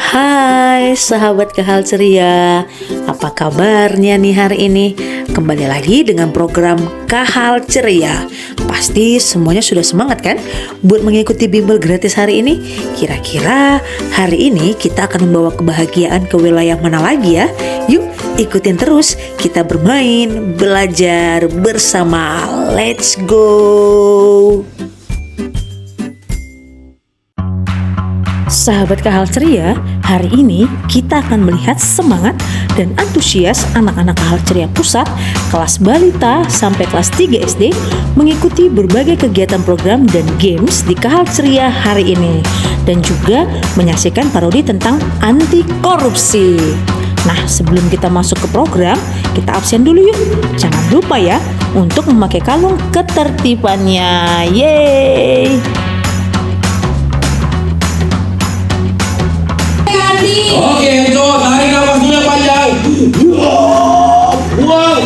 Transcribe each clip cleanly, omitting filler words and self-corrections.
Hai sahabat Kahal Ceria, apa kabarnya nih hari ini? Kembali lagi dengan program Kahal Ceria. Pasti semuanya sudah semangat kan buat mengikuti bimbel gratis hari ini? Kira-kira hari ini kita akan membawa kebahagiaan ke wilayah mana lagi ya? Yuk ikutin terus, kita bermain, belajar bersama. Let's go! Sahabat Kahal Ceria, hari ini kita akan melihat semangat dan antusias anak-anak Kahal Ceria Pusat kelas balita sampai kelas 3 SD mengikuti berbagai kegiatan program dan games di Kahal Ceria hari ini, dan juga menyaksikan parodi tentang anti korupsi. Nah, sebelum kita masuk ke program, kita absen dulu yuk. Jangan lupa ya untuk memakai kalung ketertibannya. Yeay! Oke, Enzo, tarik nafasnya panjang. Buang, buang.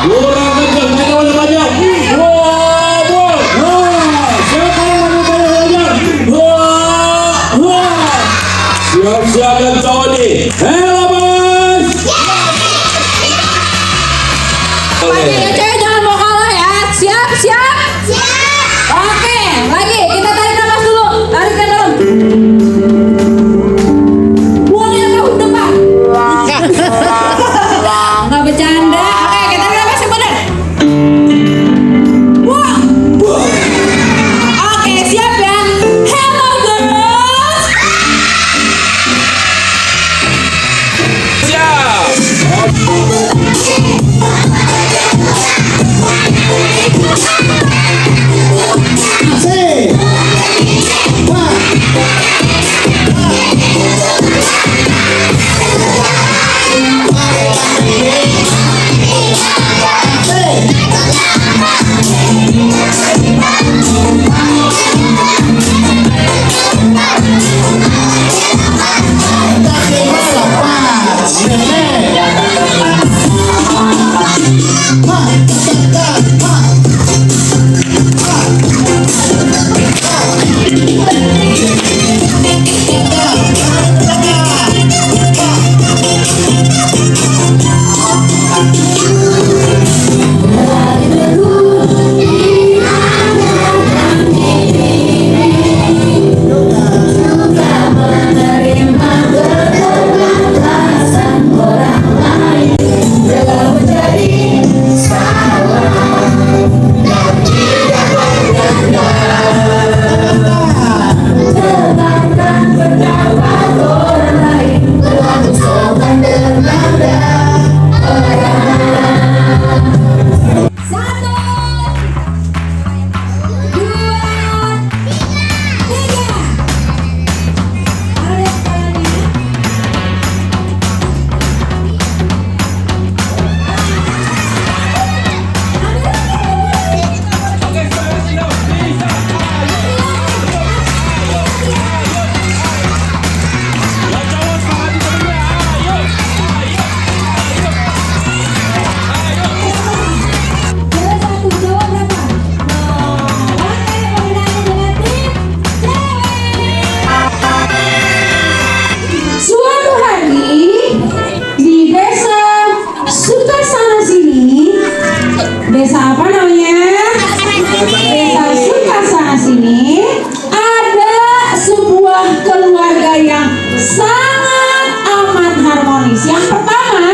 Kurang kencang, tarik nafasnya panjang. Buang. Siapa yang mau panjang? Siap-siap dan Tony. Hello, bos. Oke, cewek jangan mau kalah ya. Siap. Oke, lagi kita tarik nafas dulu. Tarik ke dalam. Nggak bercanda. Oke, kita berapa sih bener? Buang. Oke, siap ya. Hello girls. Siap. Desa apa namanya? Desa Sukasana sini ada sebuah keluarga yang sangat amat harmonis. Yang pertama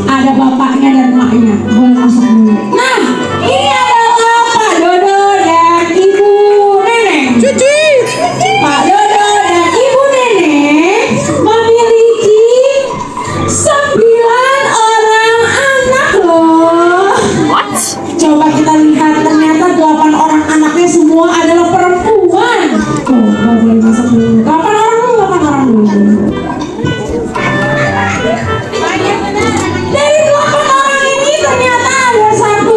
ada bapaknya dan emaknya. Boleh masuk dulu. Nah, ini adalah Pak Dodo dan Ibu Neneng. Cuci. Pak Dodo dan Ibu Neneng memiliki 9 orang anak loh. Coba kita lihat, ternyata 8 orang anaknya semua adalah perempuan. Tuh, nggak boleh masuk dulu. 8 orang dulu. Dari 8 orang ini ternyata ada 1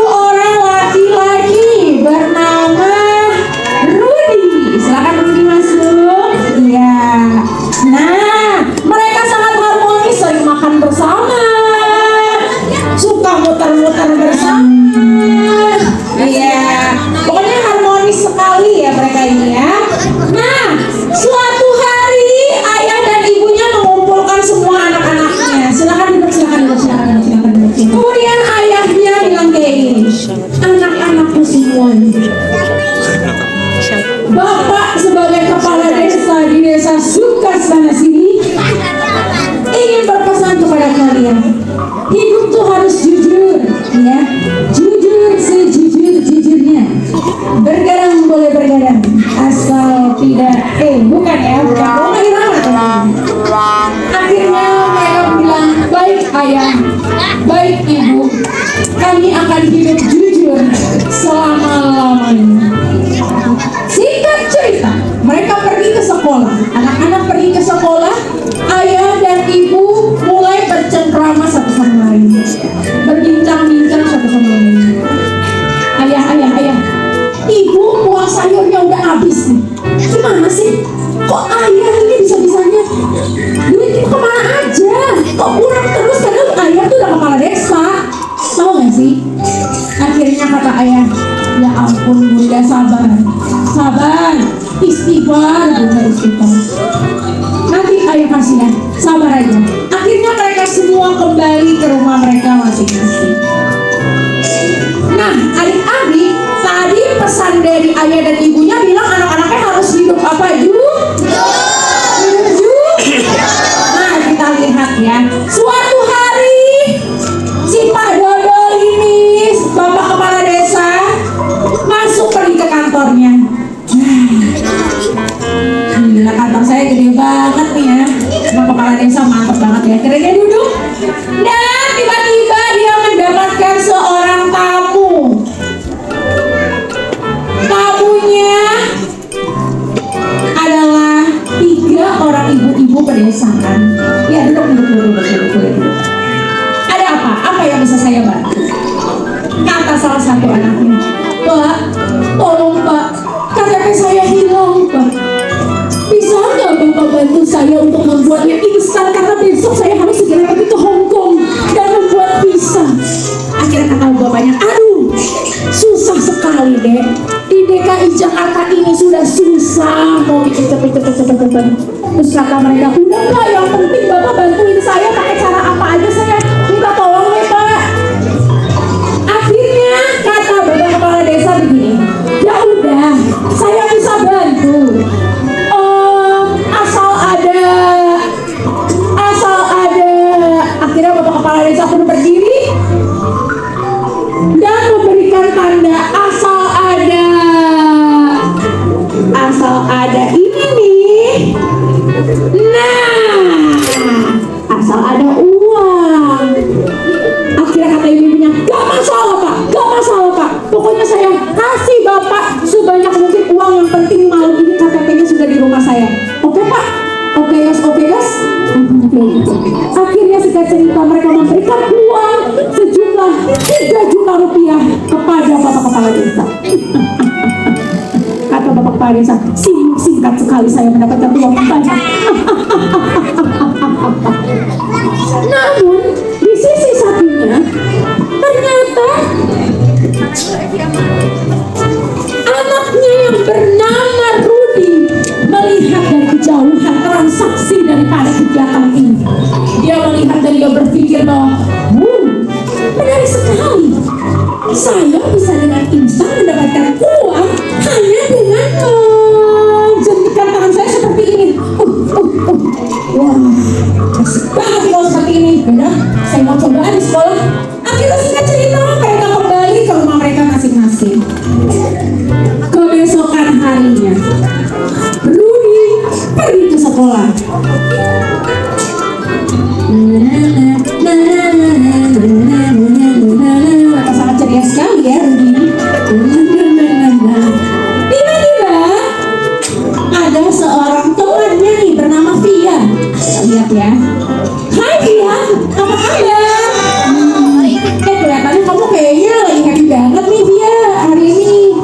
Bapak sebagai kepala desa di desa Sukasana sini ingin berpesan kepada kalian, hidup tuh harus jujur, ya, jujur sejujur-jujurnya. Bergadang boleh bergadang, asal tidak, bukan ya, bukan, akhirnya mereka bilang, baik ayah, baik ibu, kami akan hidup jujur selama-lamanya. Singkat cerita, mereka pergi ke sekolah. Anak-anak pergi ke sekolah. Ayah dan ibu mulai bercengkrama satu sama lain, berbincang-bincang satu sama lain. Ayah, ibu buah sayurnya udah habis nih. Gimana sih? Kok ayah ini bisa-bisanya duit itu kemana aja? Kok kurang terus? Padahal ayah tuh udah kepala desa. Tahu gak sih? Akhirnya kata ayah, ya ampun bunda, sabar, istighfar bunda, istighfar. Nanti ayah kasih ya, sabar aja. Akhirnya mereka semua kembali ke rumah mereka masing-masing. Nah, adik-adik, tadi pesan dari ayah dan ibunya bilang anak-anaknya harus hidup apa? Nah, kita lihat ya. Suatu hari si Pak Dodol ini, Bapak Kepala Desa, masuk pergi ke kantornya. Gila, kantor saya gede banget nih ya. Bapak Kepala Desa mantap banget ya. Akhirnya duduk dan tiba-tiba dia mendapatkan seorang tamu. Tamunya adalah 3 orang ibu-ibu pedesaan. Ya, duduk. Ada apa? Apa yang bisa saya bantu? Kata salah satu anaknya, Pak, tolong Pak, KTP saya hilang Pak. Bisa nggak Bapak bantu saya untuk membuatnya instan, karena besok saya harus segera pergi ke Hong Kong dan membuat visa. Akhirnya kata bapaknya, aduh, susah sekali deh. Di DKI Jakarta ini sudah susah mau bikin cepet. Terus kata mereka, udah Pak, yang penting Bapak bantuin saya pakai cara apa aja, saya minta tolong ya Pak. Akhirnya kata Bapak Kepala Desa begini, ya udah, saya bisa bantu. Asal ada. Akhirnya Bapak Kepala Desa pun berdiri dan memberikan tanda asal ada ini nih. Nah, asal ada uang. Akhirnya kata ibunya, gak masalah Pak, pokoknya saya kasih Bapak sebanyak mungkin uang, yang penting malam ini KTP-nya sudah di rumah saya. Oke Pak? Oke guys. Akhirnya singkat cerita, mereka memberikan uang sejumlah 3 juta rupiah kepada Bapak Kepala Desa. Kata Bapak Kepala Desa, singkat sekali saya mendapatkan uang banyak. Namun di sisi satunya, ternyata anaknya yang bernama Rudi melihat dari kejauhan transaksi daripada kegiatan ini. Dia melihat dan dia berpikir bahwa, menarik sekali. Saya bisa dengan instan mendapatkan uang hanya dengan menjentikan tangan saya seperti ini. Wah, asik banget kalau seperti ini. Yaudah, saya mau cobaan di sekolah. Akhirnya singkat cerita, mereka kembali ke rumah mereka masing-masing. Kebesokan harinya, Rudi pergi ke sekolah. Maka sangat ceria sekali ya Rudi. Tiba-tiba ada seorang temannya nih bernama Via. Kita lihat ya. Hai Via, apa kabar? Kelihatannya kamu kayaknya lagi happy banget nih Via hari ini.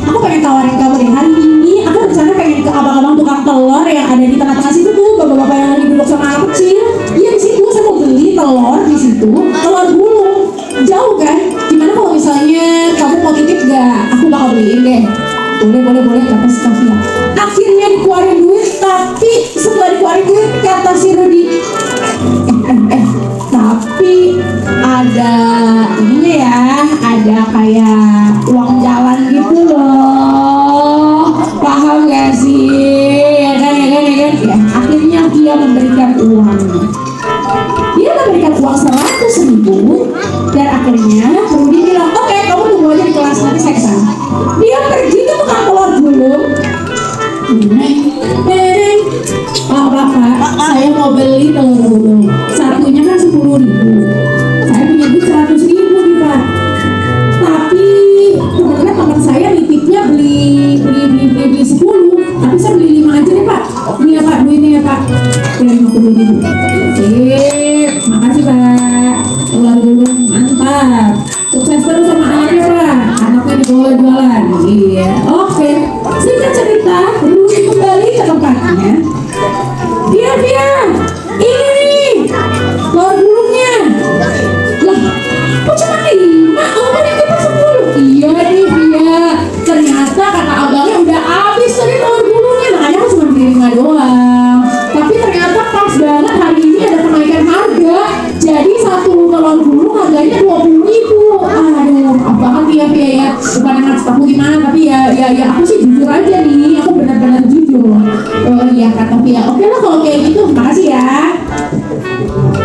Aku pengen tawarin kamu deh, hari ini aku rencana pengen ke abang-abang tukang telur yang ada di tengah-tengah situ tuh, bapak-bapak yang lagi duduk sama anak kecil. Iya, di situ saya mau beli telur di situ, telur gulung. Jauh kan? Gimana kalau misalnya kamu mau titip gak? Aku bakal beliin deh. Boleh kata si Kavia. Akhirnya dikeluarin duit, tapi setelah dikeluarin duit kata si Rudi, tapi ada ininya ya, ada kayak uang jalan gitu loh. sih? Ya kan. Ya, akhirnya dia memberikan uang. Dia memberikan uang 100.000 dan akhirnya Rudy bilang, oke, kamu tunggu aja di kelas, nanti saya kesana. Dia pergi ke tukang telur gulung. Neng, Bapak, saya mau beli telur gulung. Satunya kan 10.000. Saya punya duit 100.000 nih Pak. Tapi kebetulan teman saya nitipnya beli 10. Tapi saya beli 5 aja deh Pak. Ini ya Pak, duitnya ya Pak. Dari 50.000. Sip, makasih Pak. Telur gulung mantap. Sukses terus sama anaknya Pak. Anaknya dibawa jualan. Iya, oke. Singkat cerita, Rudy kembali ke tempatnya. Dia, ini nih, telur gulungnya. Lah, kok cuma 5? Kamu nitipnya 10? Iya nih, dia. Ternyata kata abangnya udah habis tadi telur gulungnya. Makanya aku cuma beli 5 doang. Tapi ternyata pas banget hari ini ada kenaikan harga. Jadi satu telur gulung harganya 20.000. Aduh, maaf banget ya. Bukan yang aku gimana, tapi ya aku sih jujur aja nih. Aku benar-benar jujur. Oh iya kata Pia. Oke lah kalau kayak gitu, makasih ya.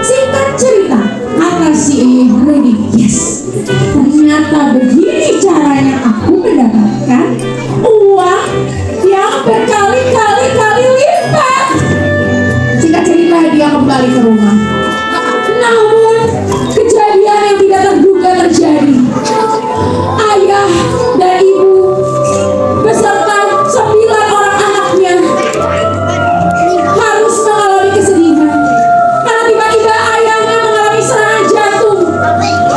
Singkat cerita, kata si Rudy, yes, ternyata begini caranya aku mendapatkan uang yang berkali-kali lipat. Singkat cerita, dia kembali ke rumah. Namun kejadian yang tidak terduga terjadi. Ayah dan ibu beserta 9 orang anaknya harus mengalami kesedihan karena tiba-tiba ayahnya mengalami serangan jantung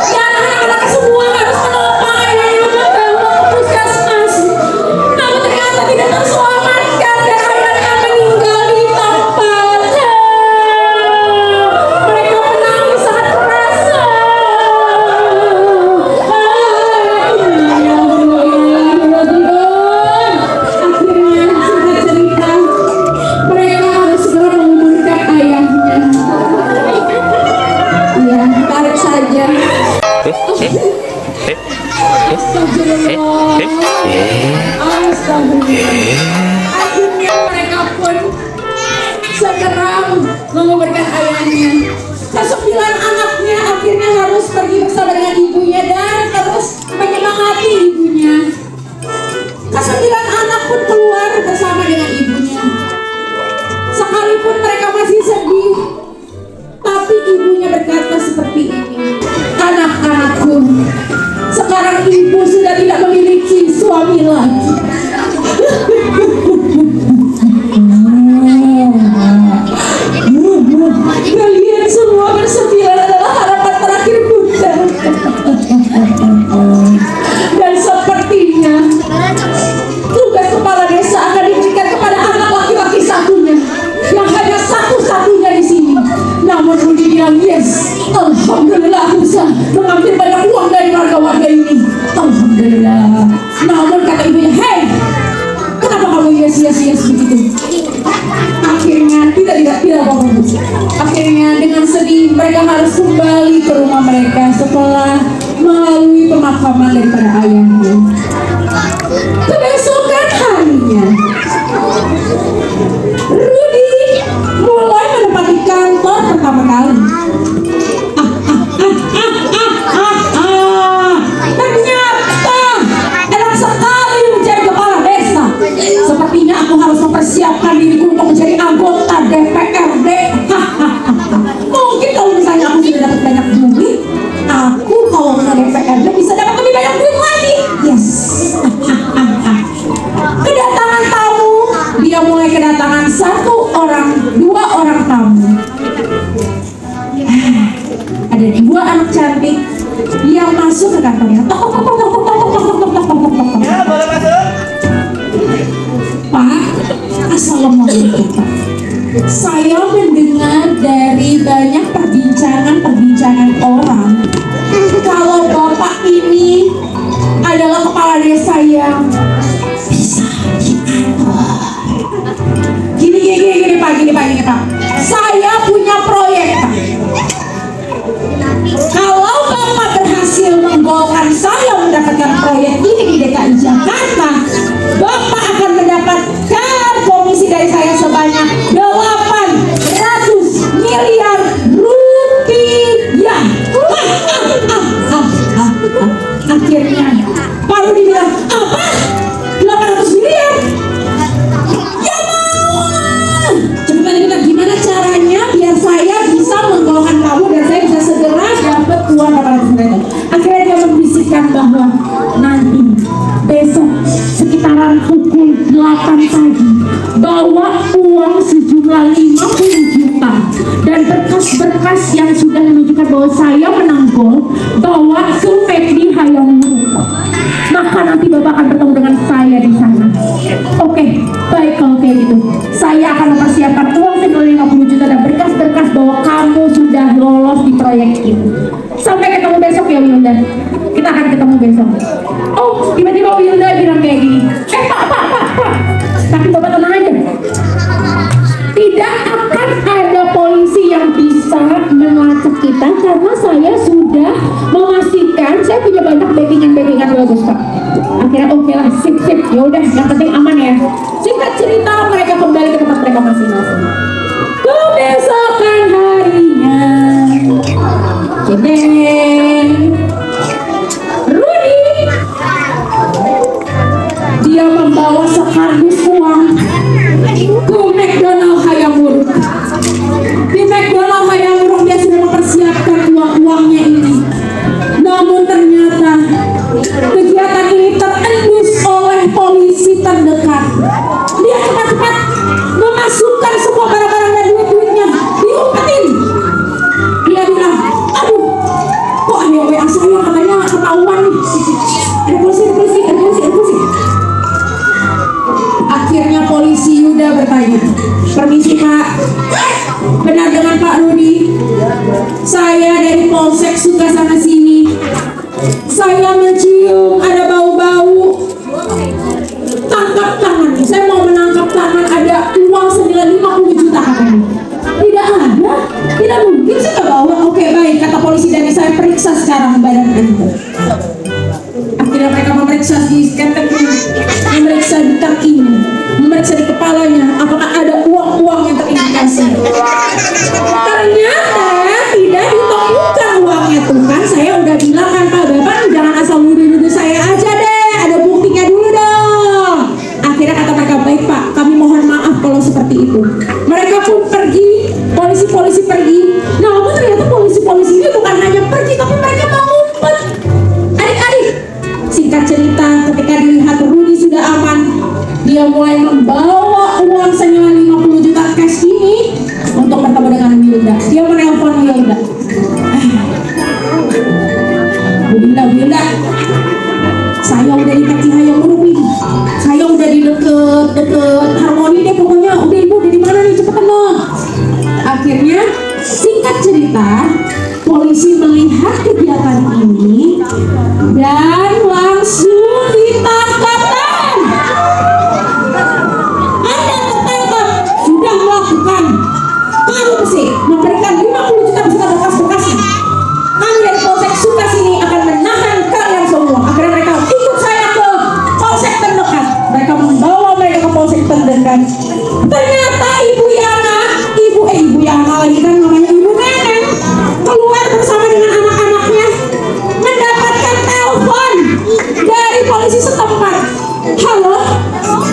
dan anak-anaknya semua harus menopang ayahnya membawa ke puskesmas. Namun ternyata tidak terselamatkan dan ayahnya meninggal di tempatnya. Mereka menangis sangat keras. Akhirnya singkat cerita, mereka harus segera menguburkan ayahnya. Ya, tarik saja. Astagfirullah. Akhirnya mereka pun segera menguburkan ayahnya. Ke-9 anaknya akhirnya harus pergi bersama dengan ibunya dan terus menyemangati ibunya. Ke-9 anak pun keluar bersama dengan ibunya. Sekalipun mereka masih sedih, tapi ibunya berkata seperti ini, anak-anakku, sekarang ibu sudah tidak memiliki suami lagi. Kalian semua bersembilan adalah harapan terakhir Bunda. Dan sepertinya tugas kepala desa akan diberikan kepada anak laki-laki satunya yang hanya satu-satunya di sini. Namun Rudy bilang yes, alhamdulillah aku bisa mengambil banyak uang dari warga-warga ini. Alhamdulillah. Namun kata ibunya, hey, kenapa kamu yes begitu? Akhirnya tidak apa-apa. Akhirnya dengan sedih mereka harus kembali ke rumah mereka setelah melalui pemakaman daripada ayahnya. Kebesokan harinya, Rudy mulai menempati kantor pertama kali. Ternyata enak sekali menjadi kepala desa. Sepertinya aku harus mempersiapkan diriku untuk menjadi anggota DPRD. Mungkin kalau misalnya aku sudah dapat banyak duit, aku kalau ke DPRD bisa dapat lebih banyak duit lagi. Yes. Kedatangan tamu, dia mulai kedatangan 2 orang tamu. Ada 2 anak cantik yang masuk ke kantornya. Pak, assalamualaikum Pak. Saya mendengar dari banyak perbincangan orang kalau Bapak ini adalah kepala desa yang bisa diatur. Gini Pak. Saya punya proyek Pak. Kalau Bapak berhasil menggolkan saya mendapatkan proyek ini di DKI Jakarta, Bapak akan mendapatkan berkas yang sudah menunjukkan bahwa saya menang gol, bawa ke Febri Hayamuruk. Maka nanti Bapak akan bertemu dengan saya di sana. Oke, baik kalau kayak gitu. Saya akan mempersiapkan uang senilai 50 juta dan berkas-berkas bahwa kamu sudah lolos di proyek itu. Sampai ketemu besok ya Wilda. Kita akan ketemu besok. Oh, tiba-tiba Wilda bilang kayak gini. Pak. Tapi Bapak tenang aja. Tidak akan ada polisi yang bisa melacak kita karena saya sudah memastikan saya punya banyak backingan bagus Pak. Akhirnya oke lah, sip. Yaudah, yang penting aman ya. Singkat cerita, mereka kembali ke tempat mereka masing-masing. Kebesokan harinya, Jedeng, Rudy, dia membawa sekardus uang ke McDonald Hayamuruk. Di McDonald Hayamuruk dia sudah mempersiapkan uang-uangnya ini. Namun ternyata kegiatan ini terendus oleh polisi terdekat. Dia cepat-cepat memasukkan semua barang-barang dan duit-duitnya, diumpetin. Dia bilang, aduh, kok ada WA saya katanya ketahuan nih. Ada polisi. Akhirnya polisi Yuda bertanya, permisi Pak, benar dengan Pak Rudi? Saya dari Polsek Sukasana sini. Saya mencium ada bau-bau. Tangkap tangan, saya mau menangkap tangan, ada uang senilai 50 juta katanya. Tidak ada, tidak mungkin saya nggak bawa. Oke baik, kata polisi, dan saya periksa sekarang badan Anda. Akhirnya mereka memeriksa di skanteknya, memeriksa di kakinya, memeriksa di kepalanya, apakah ada uang-uang yang terindikasi. Ternyata tidak ditemukan uangnya tuh kan. Saya udah bilang kan Pak, Bapak jangan asal nuduh-nuduh saya aja deh, ada buktinya dulu dong. Akhirnya kata mereka, baik Pak, kami mohon maaf kalau seperti itu. Mereka pun pergi, polisi-polisi pergi. Namun ternyata polisi-polisi ini bukan hanya pergi, tapi mereka mau ngumpet. Adik-adik, singkat cerita, ketika dilihat Rudy sudah aman, dia mulai membawa uang senilai 50 juta cash ini untuk bertemu dengan Wilda. Dia menelpon Wilda. Wilda, saya udah di kaki Hayamuruk nih. Saya udah di deket Harmoni deh pokoknya. Udah ibu, udah di mana nih, cepetan dong. Akhirnya singkat cerita, polisi melihat kegiatan ini dan langsung ditangkap. Anda tertangkap sudah melakukan korupsi, memberikan 50 juta beserta bekas-bekasnya. Kami dari Polsek Suka sini akan menahan kalian semua. Akhirnya mereka ikut saya ke polsek terdekat. Mereka membawa mereka ke polsek terdekat. Ternyata Ibu Yana lagi kan, namanya Ibu Neneng, keluar bersama dengan anak-anaknya, mendapatkan telepon dari polisi setempat. Halo,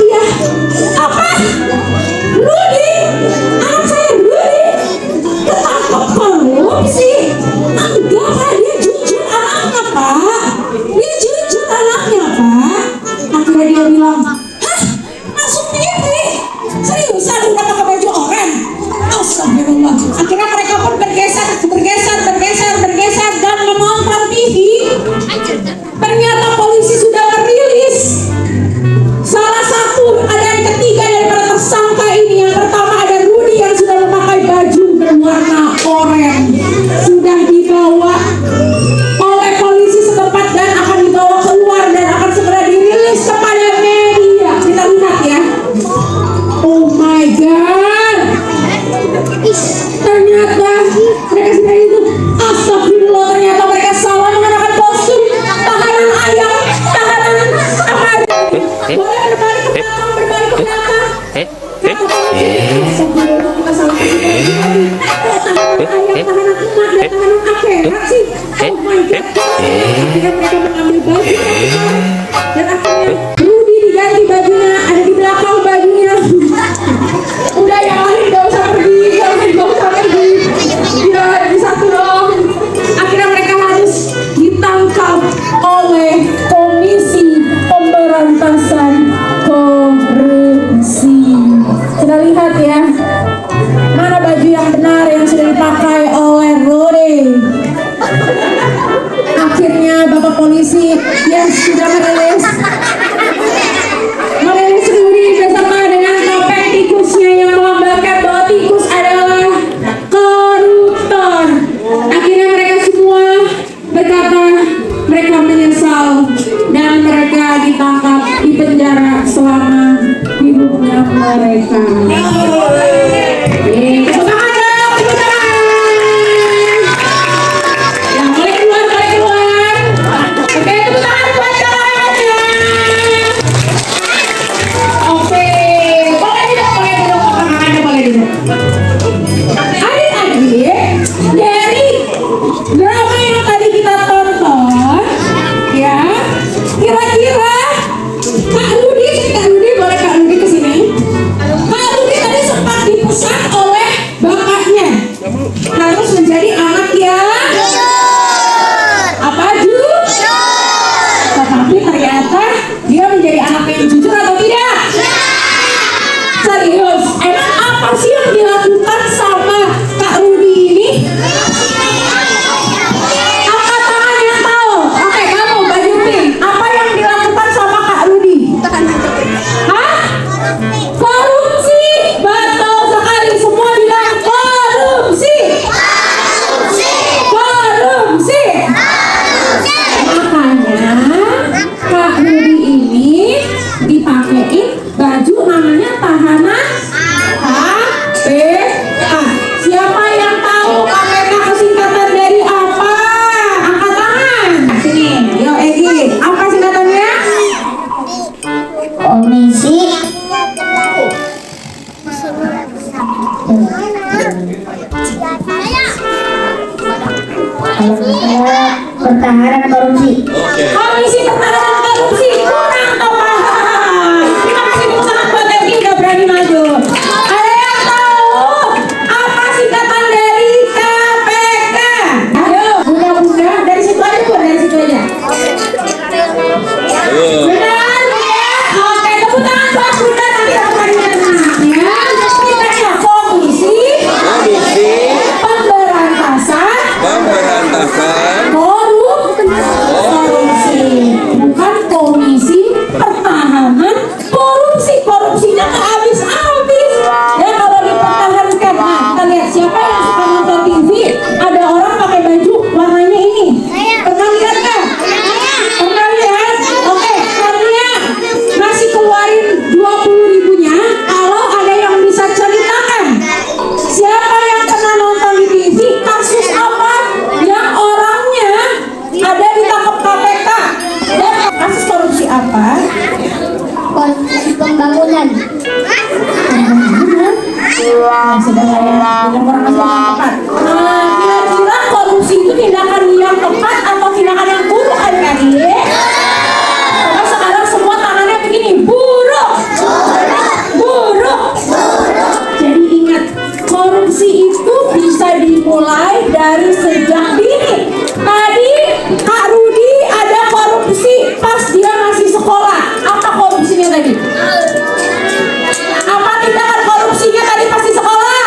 iya, apa? Rudy, anak saya Rudy ketangkep korupsi. Enggak Pak, dia jujur anaknya Pak. Akhirnya dia bilang, hah, masuk TV? Seriusan udah pakai baju oranye? Astagfirullah. Akhirnya mereka pun bergeser dan menonton TV. Ternyata polisi sudah merilis salah satu, ada yang ketiga dari para tersangka ini. Yang pertama ada Rudy yang sudah memakai baju berwarna oranye, sudah dibawa oleh polisi setempat dan akan dibawa keluar dan akan segera dirilis kepada media. Kita lihat ya. Oh my god, ternyata mereka sudah itu. Astagfirullah, ternyata mereka salah mengenakan kostum tahanan ayam, tahanan apa aja. Boleh berbalik ke belakang. Astagfirullah, kita salah. Tahanan ayam, tahanan emak, dan tahanan akhirat sih. Oh my god. Akhirnya mereka mengambil baju dan akhirnya Rudy diganti bajunya, ada di belakang bajunya. Udah yang lain gak usah pergi. Ya di satu dong. Akhirnya mereka harus ditangkap oleh Komisi Pemberantasan Korupsi. Kita lihat ya, mana baju yang benar yang sudah dipakai oleh mereka. Tepuk tangan dong, tepuk tangan. Yang boleh keluar, boleh keluar. Oke, tepuk tangan buat jalannya. Oke, boleh duduk, tangannya boleh duduk. Adik-adik, dari drama yang tadi kita tonton, ya, kira-kira Kak Rudi boleh Kak Rudi kesini? Kak Rudi tadi sempat dipesan oleh bapaknya harus menjadi anak yang apa jujur. Tetapi ternyata dia menjadi anak yang jujur atau tidak? Serius, emang apa sih yang dilakukan sama Kak Rudi ini? Angkat tangan yang tahu. Oke, kamu baju pink. Apa yang dilakukan sama Kak Rudi? Hah? Korupsi. Betul sekali, semua bilang korupsi. Korupsi. Makanya Kak Rudi ini dipakein baju namanya tahanan KPK. Siapa yang tahu KPK singkatan dari apa? Angkat tangan. Sini, yo Egi. Apa singkatannya? Komisi Pertahanan Korupsi. Komisi Pertahanan Korupsi. Kurang tepat. Terima kasih tepuk tangan buat Egi udah berani maju. Ada yang tahu apa singkatan dari KPK? Ayo, bunda-bunda dari situ aja Bu, dari situ aja. Benar, Bunda? Oke, tepuk tangan buat Bunda, nanti akan menang ya. Kita komisi pemberantasan korupsi, bukan komisi pertahanan korupsi. Korupsinya nggak habis-habis ya kalau dipertahankan. Nah, kita lihat siapa yang suka nonton TV, ada orang pakai baju warnanya ini. Pernah lihat nggak? Pernah lihat? Oke, Karnia masih keluarin 20.000-nya kalau ada yang bisa ceritakan siapa yang pernah nonton di TV, kasus apa yang orangnya ada ditangkap KPK dan kasus korupsi apa? Pembangunan. Sudah ya, kurang masih tepat. Nah, kira-kira korupsi itu tindakan yang tepat atau tindakan yang buruk adik-adik? Karena sekarang semua tangannya begini, buruk. Jadi ingat, korupsi itu bisa dimulai dari sejak dini. Tadi Kak Rudi ada korupsi pas dia masih sekolah. Apa korupsinya tadi? Apa tindakan korupsinya tadi pas di sekolah?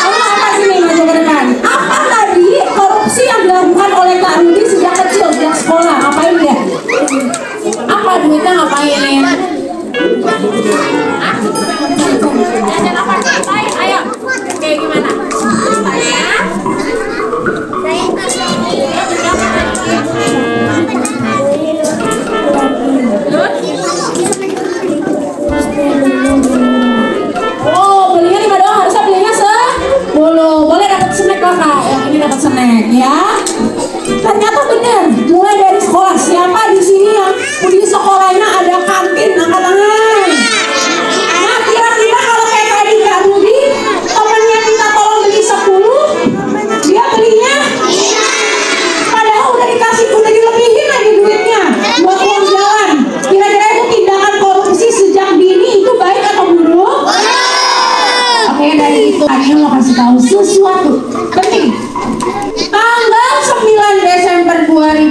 Kamu apa sini maju ke depan? Apa tadi korupsi yang dilakukan oleh Kak Rudi sejak kecil, sejak sekolah? Ngapain dia? Apa duitnya ngapain? Ayo, kayak gimana? Oh, belinya 5 doang, harusnya belinya 10. Boleh dapat snack kakak, yang ini dapat snack ya. Ternyata benar, mulai dari sekolah. Siapa di sini yang di sekolahnya ada kantin? Angkat tangan. Nah, kira-kira kalau kayak tadi Kak Rudi, temennya minta tolong beli 10, dia belinya? Padahal udah dikasih, udah dilebihin lagi duitnya buat uang jalan. Kira-kira itu tindakan korupsi sejak dini itu baik atau buruk? Oke, dari itu Adina mau kasih tahu sesuatu penting. Tanggal 9 Desember kemarin,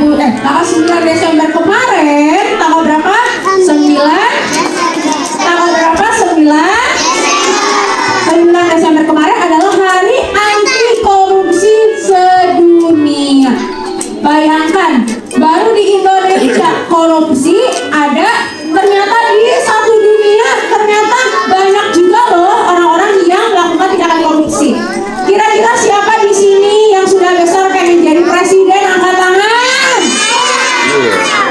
tanggal berapa? 9 Desember kemarin adalah Hari Anti Korupsi Sedunia. Bayangkan, baru di Indonesia korupsi ada, ternyata di satu dunia ternyata banyak juga loh orang-orang yang melakukan tindakan korupsi. Kira-kira siapa di sini yang sudah besar pengen jadi presiden? Angkat tangan.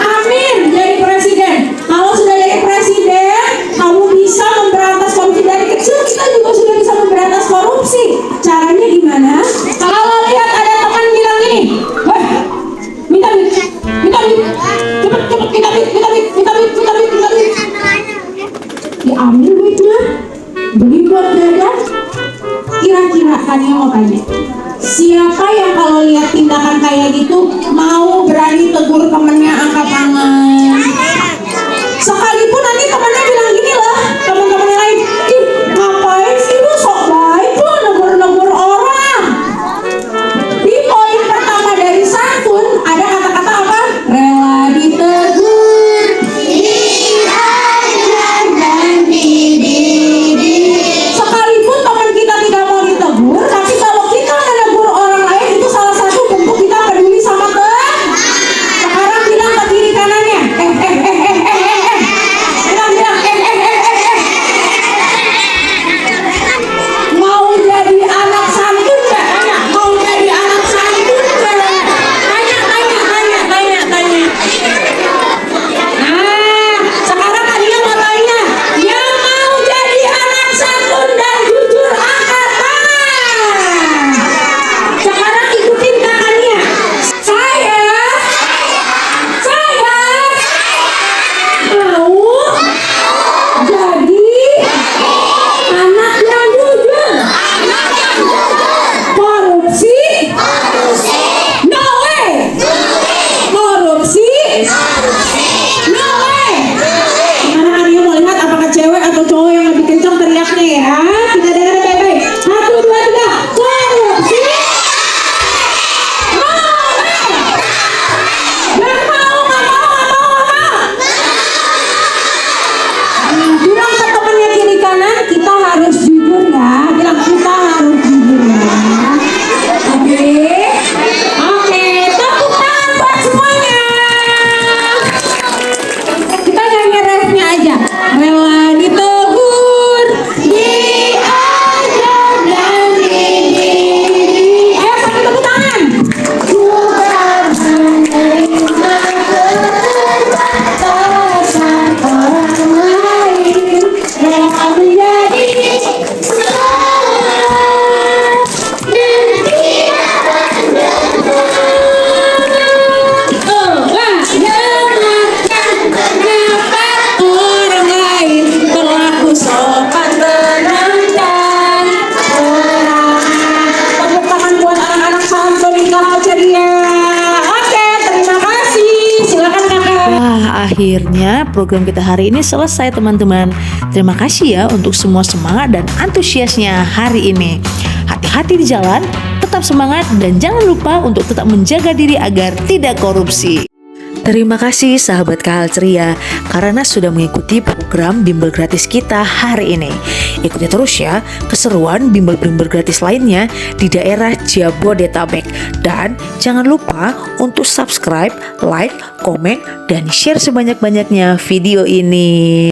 Amin, jadi presiden. Kalau sudah jadi presiden diambil duitnya, beli buat jajan. Kira-kira Tania mau tanya, siapa yang kalau lihat tindakan kayak gitu mau berani tegur temennya angkat tangan? Sekalipun nanti temennya bilang gini lah, teman-teman yang lain, ih ngapain sih lu sok baik lu negur-negur orang. Di poin pertama dari santun ada kata-kata apa? Rela ditegur, diajar dan dididik. Sekalipun teman kita tidak mau ditegur, tapi kalau kita menegur orang lain itu salah satu bentuk kita peduli sama Tuhan. Sekarang bilang ke kiri kanannya, mau jadi anak santun nggak? Mau jadi anak santun nggak? Tanya. Nah, sekarang Tania mau tanya, yang mau jadi anak santun dan jujur angkat tangan. Sekarang ikutin tangannya. Saya mau jadi anak yang jujur. Korupsi? No way. Korupsi? No way. Mana Aryo mau lihat apakah cewek atau cowok yang lebih kencang teriaknya ya? Kita dengar baik-baik. 1, 2, 3. Korupsi? No way. Nggak mau. Bilang ke temannya kiri kanan, kita harus jujur ya. Bilang kita harus jujur ya. Oke, tepuk tangan buat semuanya. Kita nyanyi refnya aja. Rela ditegur, diajar dan dididik. Ayo sambil tepuk tangan. Juga menerima keterbatasan orang lain. Rela menjadi orang lain berlaku sopan menenangkan orang. Tepuk tangan buat anak-anak santun di Kahal Ceria. Oke, terima kasih. Silakan kakak. Wah, akhirnya program kita hari ini selesai teman-teman. Terima kasih ya untuk semua semangat dan antusiasnya hari ini. Hati-hati di jalan, tetap semangat dan jangan lupa untuk tetap menjaga diri agar tidak korupsi. Terima kasih sahabat Kahal Ceria karena sudah mengikuti program bimbel gratis kita hari ini. Ikuti terus ya keseruan bimbel-bimbel gratis lainnya di daerah Jabodetabek. Dan jangan lupa untuk subscribe, like, komen, dan share sebanyak-banyaknya video ini.